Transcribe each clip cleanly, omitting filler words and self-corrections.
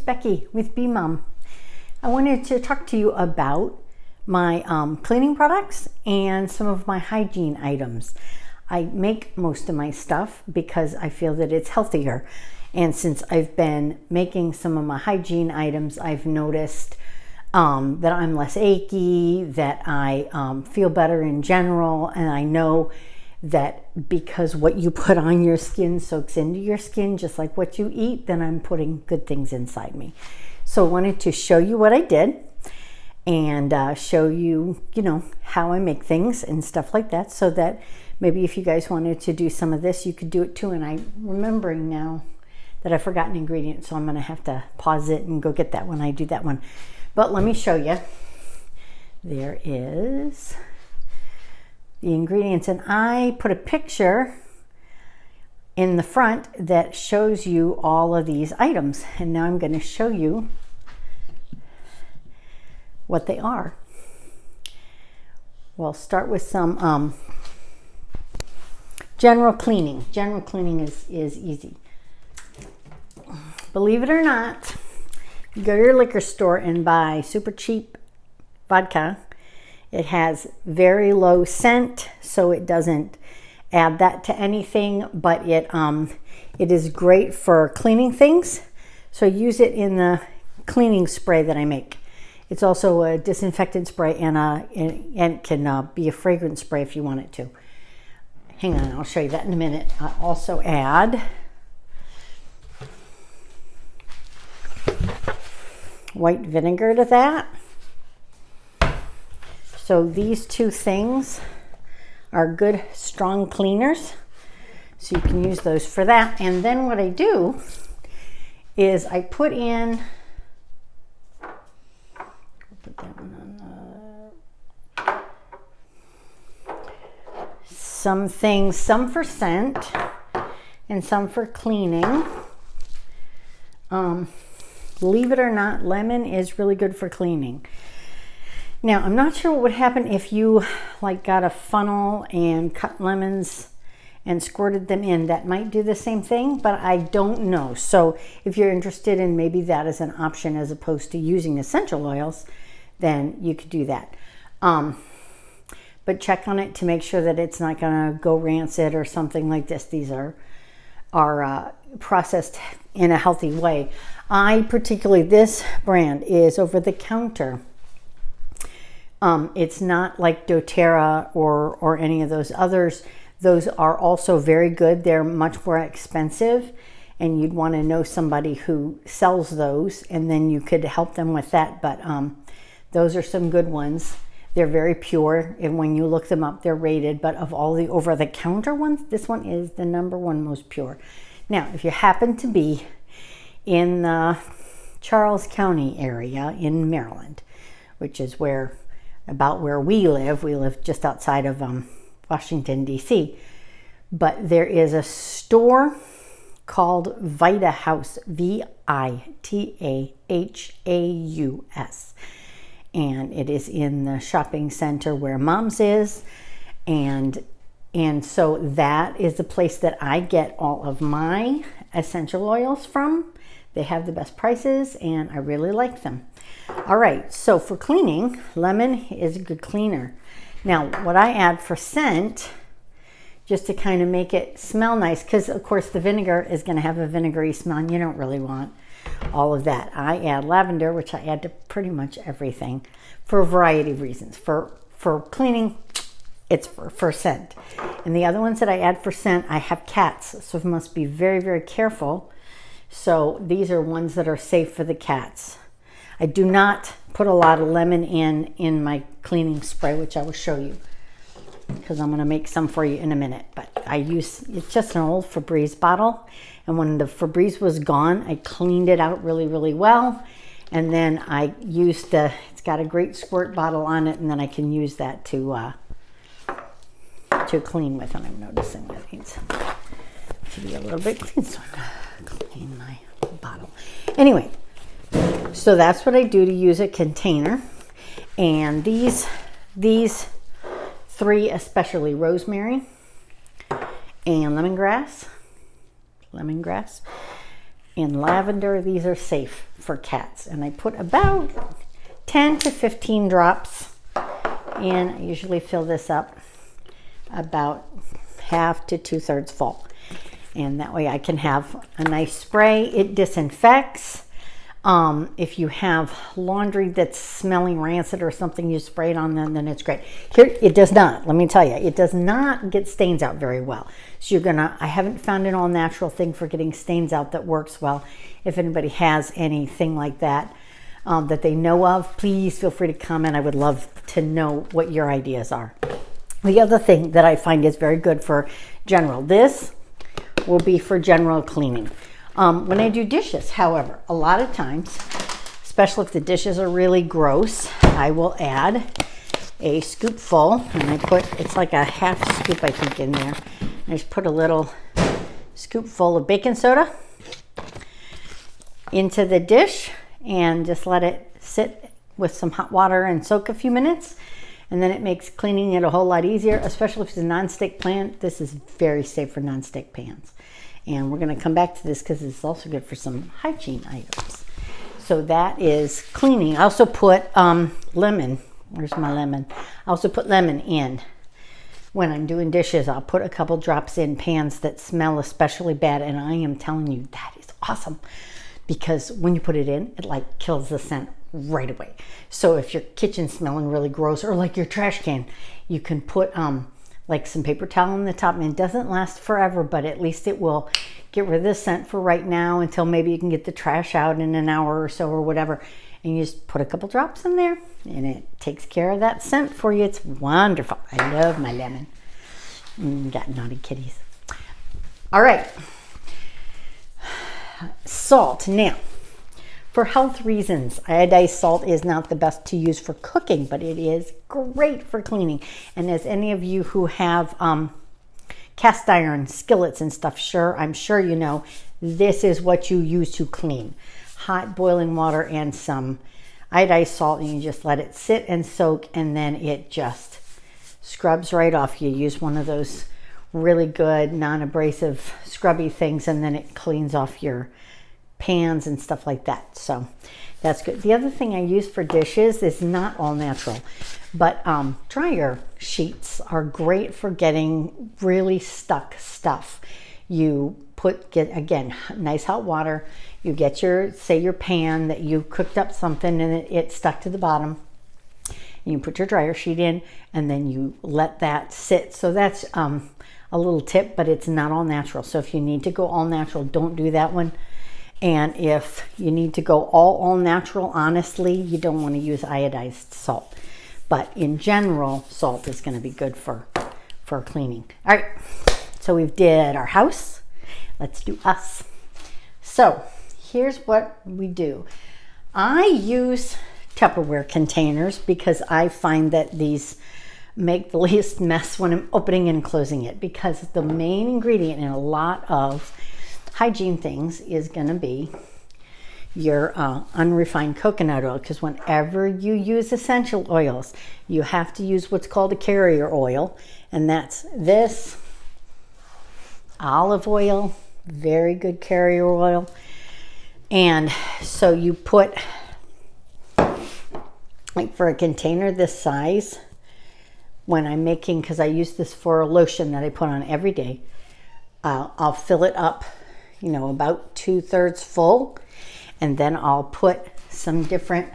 Becky with Bee Mom. I wanted to talk to you about my cleaning products and some of my hygiene items. I make most of my stuff because I feel that it's healthier. And since I've been making some of my hygiene items, I've noticed that I'm less achy, that I feel better in general, and I know that because what you put on your skin soaks into your skin just like what you eat, then I'm putting good things inside me. So I wanted to show you what I did and show you, how I make things and stuff like that, so that maybe if you guys wanted to do some of this, you could do it too. And I'm remembering now that I forgot an ingredient, so I'm going to have to pause it and go get that when I do that one. But let me show you. There is the ingredients, and I put a picture in the front that shows you all of these items. And now I'm going to show you what they are. We'll start with some general cleaning. General cleaning is easy. Believe it or not, you go to your liquor store and buy super cheap vodka. It has very low scent, so it doesn't add that to anything, but it is great for cleaning things. So use it in the cleaning spray that I make. It's also a disinfectant spray and can be a fragrance spray if you want it to. Hang on, I'll show you that in a minute. I also add white vinegar to that. So these two things are good, strong cleaners. So you can use those for that. And then what I do is I put in, some things, some for scent and some for cleaning. Believe it or not, lemon is really good for cleaning. Now, I'm not sure what would happen if you got a funnel and cut lemons and squirted them in. That might do the same thing, but I don't know. So if you're interested in maybe that as an option as opposed to using essential oils, then you could do that. But check on it to make sure that it's not going to go rancid or something like this. These are processed in a healthy way. This brand is over the counter. It's not like doTERRA or any of those others. Those are also very good. They're much more expensive, and you'd want to know somebody who sells those, and then you could help them with that. But those are some good ones. They're very pure, and when you look them up, they're rated. But of all the over-the-counter ones, this one is the #1 most pure. Now, if you happen to be in the Charles County area in Maryland, which is about where we live just outside of Washington, D.C., but there is a store called Vita House, VITAHAUS. And it is in the shopping center where Mom's is. And so that is the place that I get all of my essential oils from. They have the best prices, and I really like them. All right, so for cleaning, lemon is a good cleaner. Now, what I add for scent, just to kind of make it smell nice, because of course the vinegar is going to have a vinegary smell, and you don't really want all of that. I add lavender, which I add to pretty much everything for a variety of reasons. For cleaning, it's for scent. And the other ones that I add for scent, I have cats, so I must be very, very careful. So these are ones that are safe for the cats. I do not put a lot of lemon in my cleaning spray, which I will show you, because I'm going to make some for you in a minute. But it's just an old Febreze bottle. And when the Febreze was gone, I cleaned it out really, really well. And then I used it's got a great squirt bottle on it, and then I can use that to clean with. And I'm noticing that needs to be a little bit clean, so I'm going to clean my bottle. Anyway, so that's what I do to use a container. And these three, especially rosemary and lemongrass, and lavender. These are safe for cats. And I put about 10 to 15 drops in. I usually fill this up about half to 2/3 full. And that way I can have a nice spray. It disinfects. If you have laundry that's smelling rancid or something, you spray it on them, then it's great. Here, it does not, let me tell you, it does not get stains out very well. So I haven't found an all natural thing for getting stains out that works well. If anybody has anything like that, that they know of, please feel free to comment. I would love to know what your ideas are. The other thing that I find is very good for general, this will be for general cleaning. When I do dishes, however, a lot of times, especially if the dishes are really gross, I will add a scoopful, and I put, it's like a half scoop I think in there. I just put a little scoopful of baking soda into the dish and just let it sit with some hot water and soak a few minutes. And then it makes cleaning it a whole lot easier, especially if it's a nonstick pan. This is very safe for nonstick pans. And we're going to come back to this because it's also good for some hygiene items. So that is cleaning. I also put lemon. Where's my lemon? I also put lemon in. When I'm doing dishes, I'll put a couple drops in pans that smell especially bad. And I am telling you, that is awesome. Because when you put it in, it like kills the scent right away. So if your kitchen's smelling really gross, or like your trash can, you can put like some paper towel on the top, and it doesn't last forever, but at least it will get rid of the scent for right now until maybe you can get the trash out in an hour or so or whatever. And you just put a couple drops in there and it takes care of that scent for you. It's wonderful. I love my lemon. Got naughty kitties. All right. Salt. Now, for health reasons, iodized salt is not the best to use for cooking, but it is great for cleaning. And as any of you who have cast iron skillets and stuff, I'm sure you know, this is what you use to clean. Hot boiling water and some iodized salt, and you just let it sit and soak, and then it just scrubs right off. You use one of those really good non-abrasive scrubby things, and then it cleans off your pans and stuff like that. So that's good. The other thing I use for dishes is not all natural, but dryer sheets are great for getting really stuck stuff. You get again nice hot water, you get your pan that you cooked up something and it stuck to the bottom, and you put your dryer sheet in, and then you let that sit. So that's a little tip, but it's not all natural. So if you need to go all natural, don't do that one. And if you need to go all natural, honestly, you don't want to use iodized salt. But in general, salt is going to be good for cleaning. All right, so we've did our house. Let's do us. So here's what we do. I use Tupperware containers because I find that these make the least mess when I'm opening and closing it, because the main ingredient in a lot of hygiene things is going to be your unrefined coconut oil, because whenever you use essential oils, you have to use what's called a carrier oil, and that's this olive oil, very good carrier oil. And so you put, like for a container this size, when I'm making, because I use this for a lotion that I put on every day, I'll fill it up, about 2/3 full, and then I'll put some different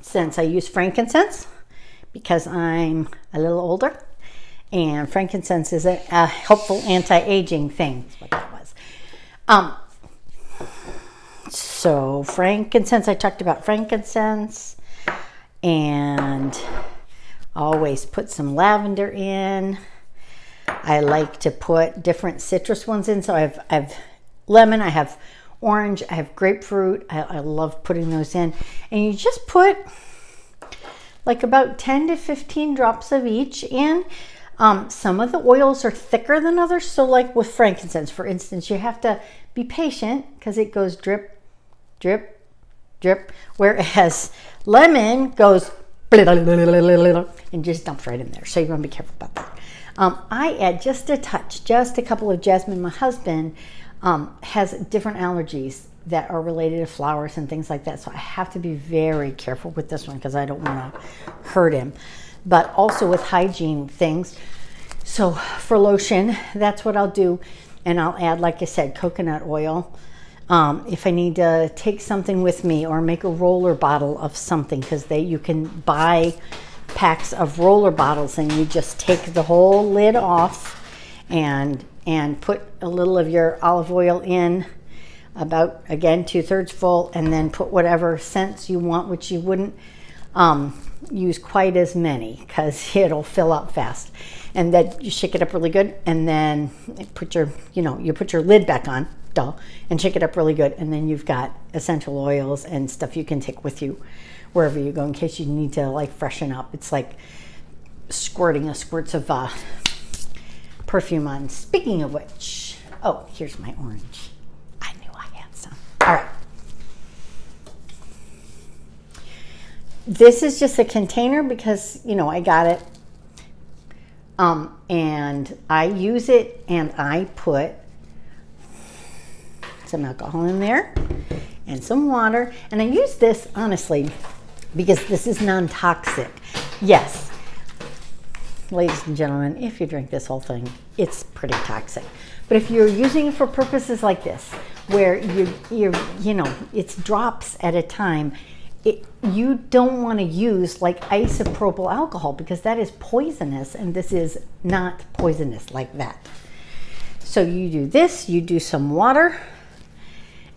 scents. I use frankincense because I'm a little older, and frankincense is a helpful anti-aging thing. That's what that was. So frankincense, I talked about frankincense, and always put some lavender in. I like to put different citrus ones in. So I have lemon, I have orange, I have grapefruit. I love putting those in. And you just put like about 10 to 15 drops of each in. Some of the oils are thicker than others. So like with frankincense, for instance, you have to be patient because it goes drip, drip, drip. Whereas lemon goes and just dumps right in there. So you want to be careful about I add just a touch, just a couple of jasmine. My husband has different allergies that are related to flowers and things like that, so I have to be very careful with this one because I don't want to hurt him. But also with hygiene things. So for lotion, that's what I'll do. And I'll add, like I said, coconut oil. If I need to take something with me or make a roller bottle of something, because you can buy packs of roller bottles and you just take the whole lid off and put a little of your olive oil in, about, again, 2/3 full, and then put whatever scents you want, which you wouldn't use quite as many because it'll fill up fast. And then you shake it up really good, and then put your, you put your lid back on, and shake it up really good, and then you've got essential oils and stuff you can take with you wherever you go in case you need to like freshen up. It's like squirting a squirts of perfume on. Speaking of which, oh, here's my orange. I knew I had some. All right. This is just a container because, I got it. And I use it and I put some alcohol in there and some water. And I use this, honestly, because this is non-toxic. Yes, ladies and gentlemen, if you drink this whole thing, it's pretty toxic. But if you're using it for purposes like this, where it's drops at a time, you don't want to use like isopropyl alcohol because that is poisonous, and this is not poisonous like that. So you do this, you do some water,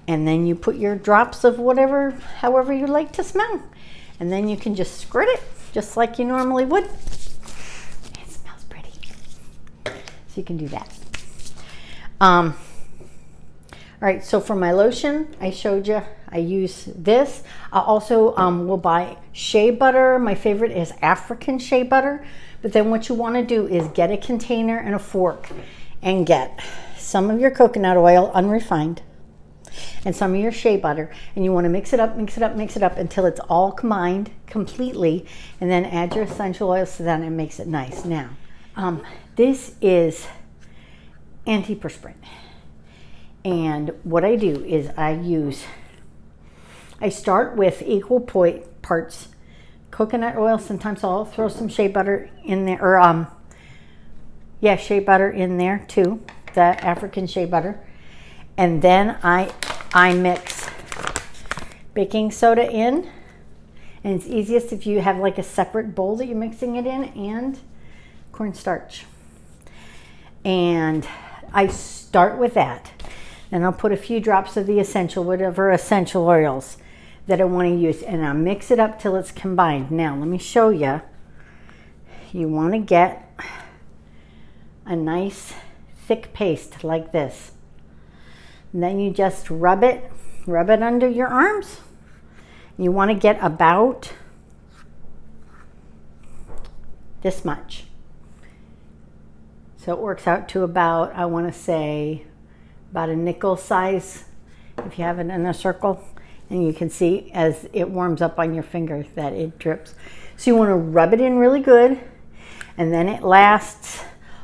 and then you put your drops of whatever, however you like to smell. And then you can just squirt it just like you normally would. It smells pretty. So you can do that. All right, so for my lotion, I showed you, I use this. I also will buy shea butter. My favorite is African shea butter. But then what you want to do is get a container and a fork and get some of your coconut oil, unrefined, and some of your shea butter. And you want to mix it up until it's all combined completely. And then add your essential oils to that, and it makes it nice. Now, this is antiperspirant. And what I do is I start with equal parts coconut oil. Sometimes I'll throw some shea butter in there, or shea butter in there too, the African shea butter. And then I mix baking soda in, and it's easiest if you have like a separate bowl that you're mixing it in, and cornstarch. And I start with that. And I'll put a few drops of the whatever essential oils that I want to use, and I'll mix it up till it's combined. Now, let me show you. You want to get a nice thick paste like this. And then you just rub it under your arms. You want to get about this much. So it works out to about, I want to say, about a nickel size, if you have it in a circle. And you can see as it warms up on your finger that it drips. So you want to rub it in really good, and then it lasts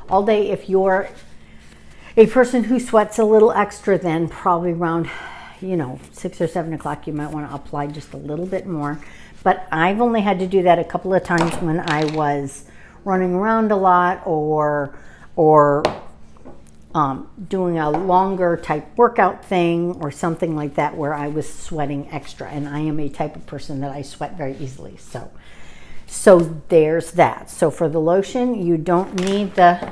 all day. If you're a person who sweats a little extra, then probably around 6 or 7 o'clock you might want to apply just a little bit more. But I've only had to do that a couple of times when I was running around a lot or doing a longer type workout thing or something like that where I was sweating extra. And I am a type of person that I sweat very easily. So there's that. So for the lotion, you don't need the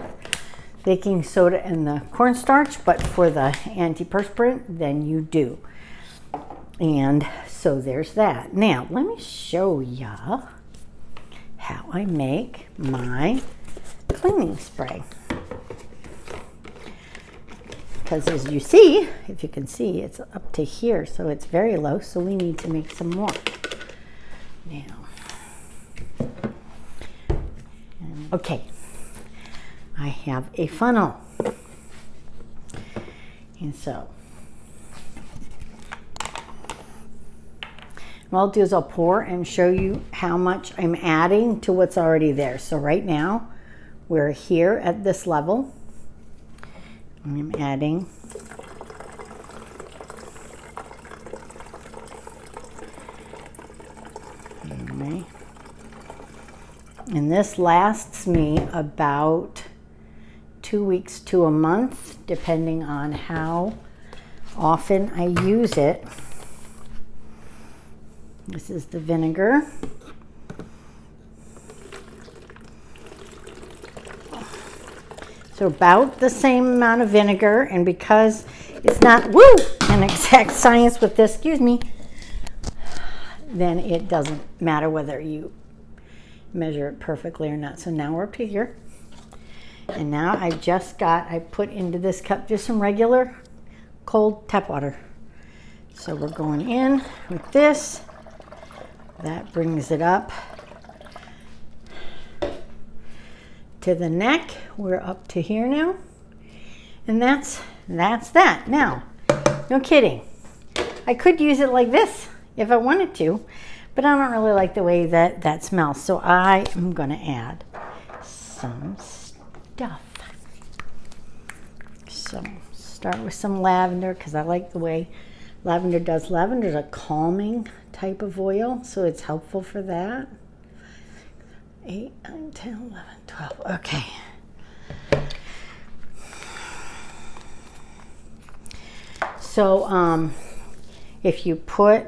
baking soda and the cornstarch, but for the antiperspirant, then you do. And so there's that. Now, let me show ya how I make my cleaning spray. Because as you see, if you can see, it's up to here, so it's very low, so we need to make some more. Now, okay, I have a funnel. And so, what I'll do is I'll pour and show you how much I'm adding to what's already there. So right now, We're here at this level. I'm adding okay. And this lasts me about 2 weeks to a month, depending on how often I use it. This is the vinegar. So about the same amount of vinegar, and because it's not an exact science with this, excuse me, then it doesn't matter whether you measure it perfectly or not. So now we're up to here. And now I put into this cup just some regular cold tap water. So we're going in with this. That brings it up to the neck. We're up to here now. And that's that. Now, no kidding. I could use it like this if I wanted to, but I don't really like the way that smells. So I am going to add some stuff. So start with some lavender because I like the way lavender does. Lavender is a calming type of oil, so it's helpful for that. 8, 9, 10, 11, 12. Okay. So if you put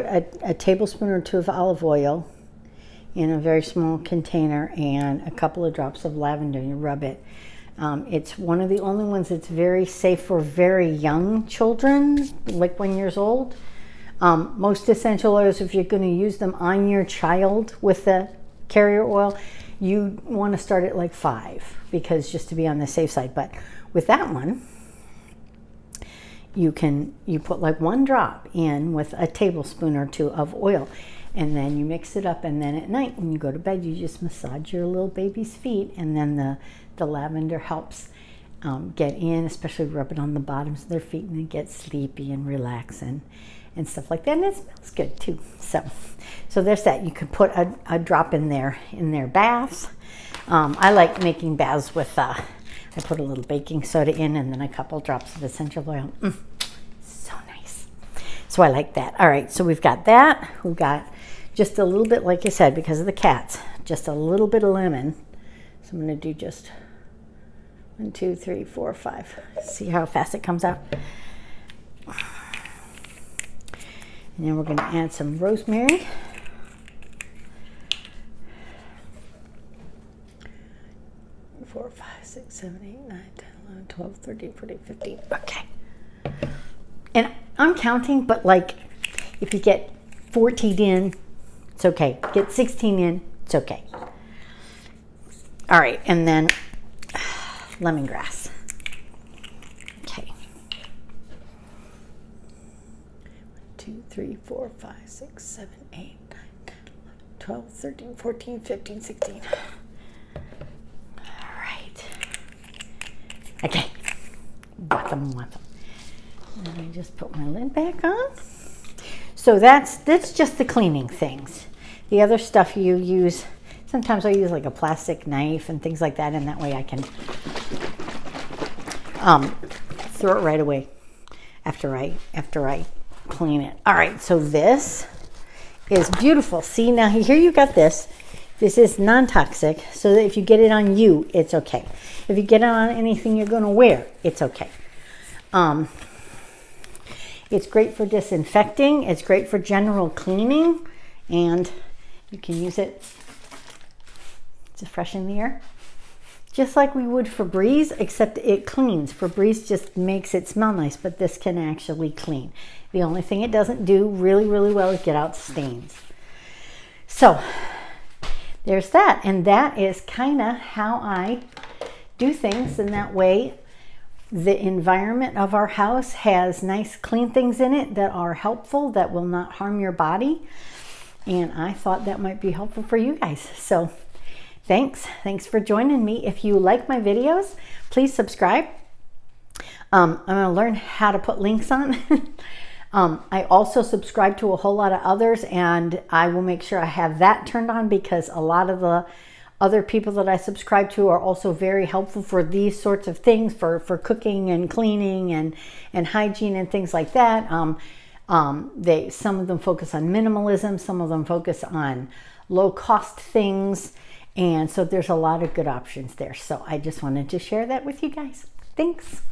a tablespoon or 2 of olive oil in a very small container and a couple of drops of lavender, you rub it. It's one of the only ones that's very safe for very young children, like 1 year old. Most essential oils, if you're going to use them on your child with the carrier oil, you want to start at like 5, because just to be on the safe side. But with that one, you put like 1 drop in with a tablespoon or 2 of oil, and then you mix it up, and then at night when you go to bed, you just massage your little baby's feet, and then the lavender helps get in, especially rub it on the bottoms of their feet, and they get sleepy and relax and stuff like that, and it smells good too. So there's that. You could put a drop in their baths. I like making baths with I put a little baking soda in, and then a couple drops of essential oil. So nice. So I like that. All right, so we've got that. We've got just a little bit, like I said, because of the cats, just a little bit of lemon. So I'm going to do just 1, 2, 3, 4, 5. See how fast it comes out. And then we're going to add some rosemary. Four, 5, 6, 7, 8, 9, 10, 11, 12, 13, 14, 15. Okay. And I'm counting, but like if you get 14 in, it's okay. Get 16 in, it's okay. All right, and then lemongrass. Okay. 1, 2, 3, 4, 5, 6, 7, 8, 9, 10, 11, 12, 13, 14, 15, 16. Okay, want them. And I just put my lid back on. So that's just the cleaning things. The other stuff you use, sometimes I use like a plastic knife and things like that, and that way I can throw it right away after I clean it. All right, so this is beautiful. See, now here you got this. This is non-toxic, so that if you get it on you, it's okay. If you get it on anything you're going to wear, it's okay. It's great for disinfecting. It's great for general cleaning, and you can use it to freshen the air. Just like we would Febreze, except it cleans. Febreze just makes it smell nice, but this can actually clean. The only thing it doesn't do really, really well is get out stains. So there's that, and that is kind of how I do things, and that way the environment of our house has nice clean things in it that are helpful, that will not harm your body, and I thought that might be helpful for you guys. So thanks for joining me. If you like my videos, please subscribe. I'm going to learn how to put links on. I also subscribe to a whole lot of others, and I will make sure I have that turned on, because a lot of the other people that I subscribe to are also very helpful for these sorts of things, for cooking and cleaning and hygiene and things like that. Some of them focus on minimalism, some of them focus on low cost things, and so there's a lot of good options there. So I just wanted to share that with you guys. Thanks.